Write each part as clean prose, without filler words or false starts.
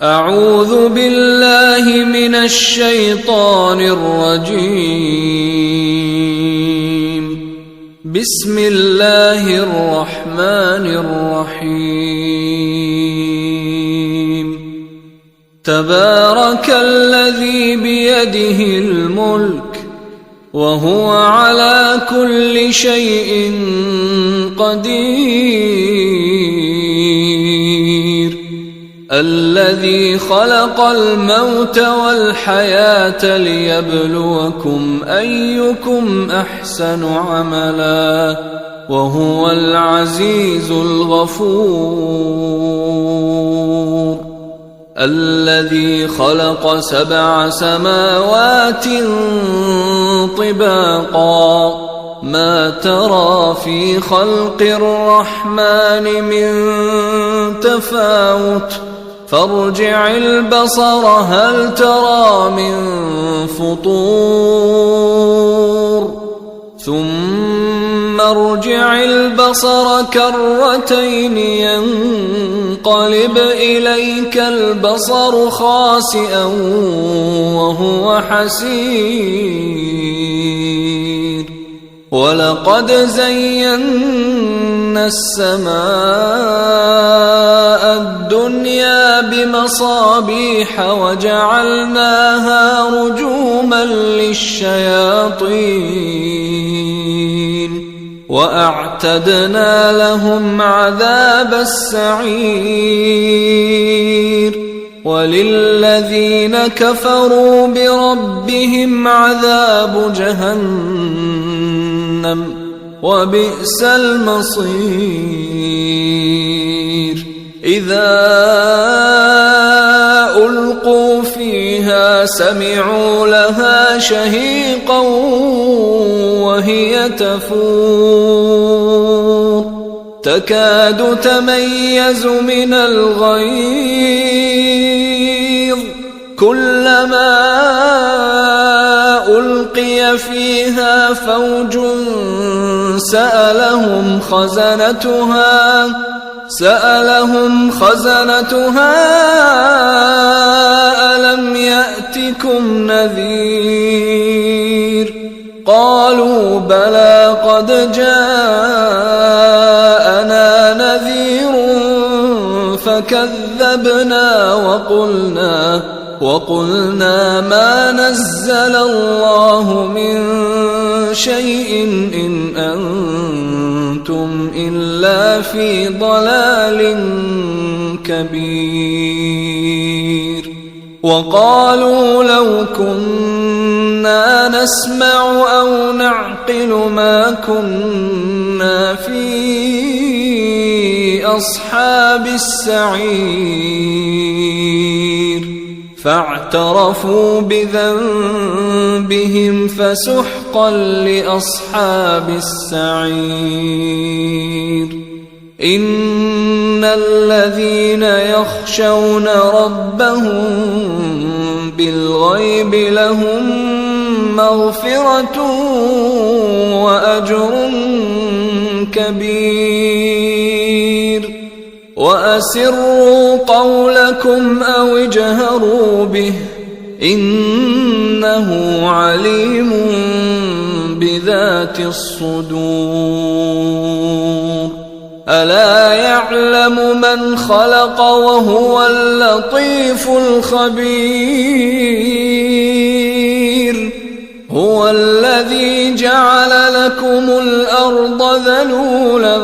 أعوذ بالله من الشيطان الرجيم. بسم الله الرحمن الرحيم. تبارك الذي بيده الملك وهو على كل شيء قدير. الذي خلق الموت والحياة ليبلوكم أيكم أحسن عملا وهو العزيز الغفور. الذي خلق 7 سماوات طباقا ما ترى في خلق الرحمن من تفاوت فارجع البصر هل ترى من فطور ثم ارجع البصر كرتين ينقلب إليك البصر خاسئا وهو حسير. ولقد زينا السماء الدنيا بمصابيح وجعلناها رجوما للشياطين وأعتدنا لهم عذاب السعير. وللذين كفروا بربهم عذاب جهنم وبئس المصير. إذا ألقوا فيها سمعوا لها شهيقا وهي تفور تكاد تميز من الغيظ كلما ألقي فيها فوج سألهم خزنتها ألم يأتكم نذير قالوا بلى قد جاءنا نذير فكذبنا وقلنا ما نزل الله من شيء إن أنتم إلا في ضلال كبير. وقالوا لو كنا نسمع أو نعقل ما كنا في أصحاب السعير فاعترفوا بذنبهم فسحقا لأصحاب السعير. إن الذين يخشون ربهم بالغيب لهم مغفرة وأجر كبير. وأسروا قولكم أو اجهروا به إنه عليم بذات الصدور. ألا يعلم من خلق وهو اللطيف الخبير. هو الذي جعل لكم الأرض ذلولا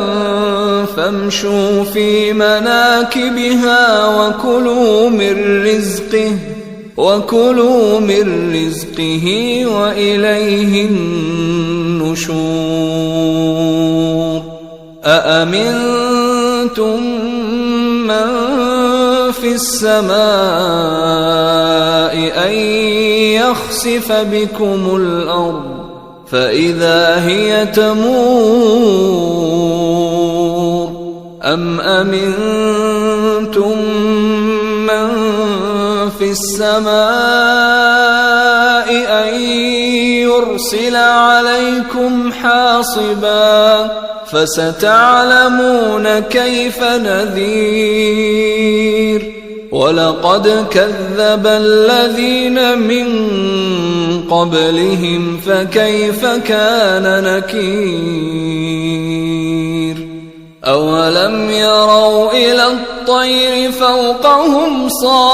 فامشوا في مناكبها وكلوا من رزقه وإليه النشور. أأمنتم من في السماء أن يخسف بكم الأرض فإذا هي تمور أم أمنتم من في السماء أن يرسل عليكم حاصبا فستعلمون كيف نذير. ولقد كذب الذين من قبلهم فكيف كان نكير أولم يروا إلى الطير فوقهم صافات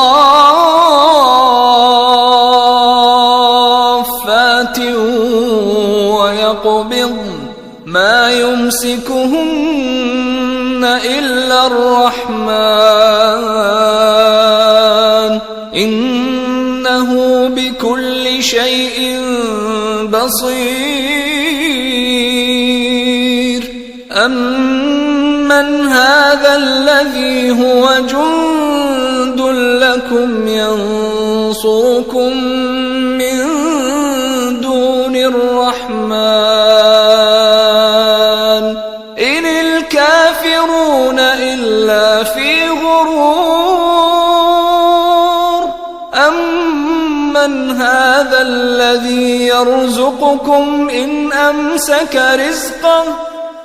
ويقبضن ما يمسكهن إلا الرحمن إنه بكل شيء بصير أمن هذا الذي هو جند لكم ينصركم من دون الرحمن إن الكافرون إلا في غرور أمن هذا الذي يرزقكم إن أمسك رزقه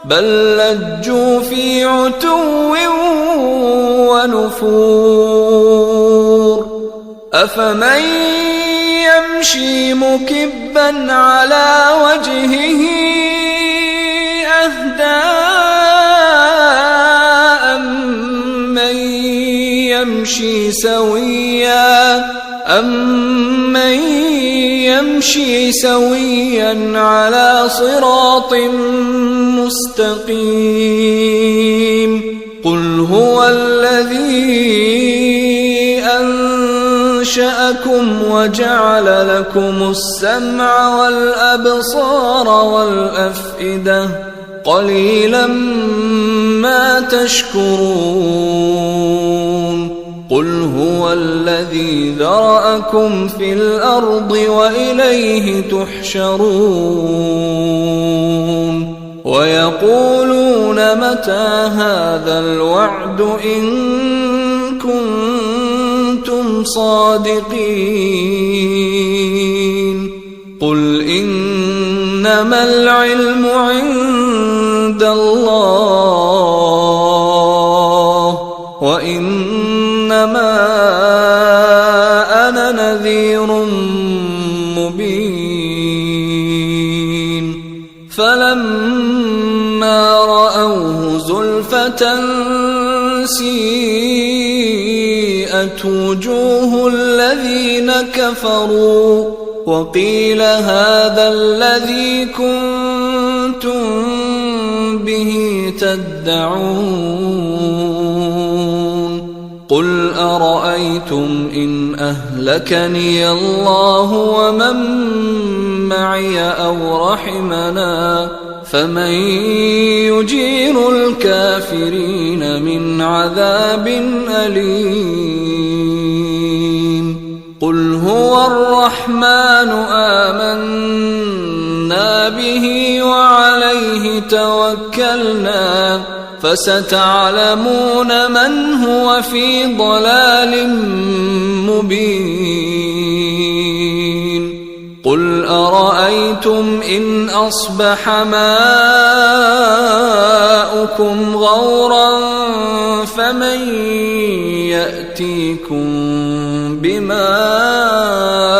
بل لجوا في عتو ونفور أفمن يمشي مكبا على وجهه أهدى أمن يمشي سويا على صراط مستقيم قل هو الذي أنشأكم وجعل لكم السمع والأبصار والأفئدة قليلا ما تشكرون قل هو الذي ذرأكم في الأرض وإليه تحشرون ويقولون متى هذا الوعد إن كنتم صادقين قل إنما العلم عند الله وإنما أنا نذير مبين فلما رأوه زلفة سيئت وجوه الذين كفروا وقيل هذا الذي كنتم به تدعون قل أرأيتم إن أهلكني الله ومن معي أو رحمنا فمن يجير الكافرين من عذاب أليم قل هو الرحمن آمنا به وعليه توكلنا فستعلمون من هو في ضلال مبين قل أرأيتم إن أصبح ماؤكم غورا فمن يأتيكم بماء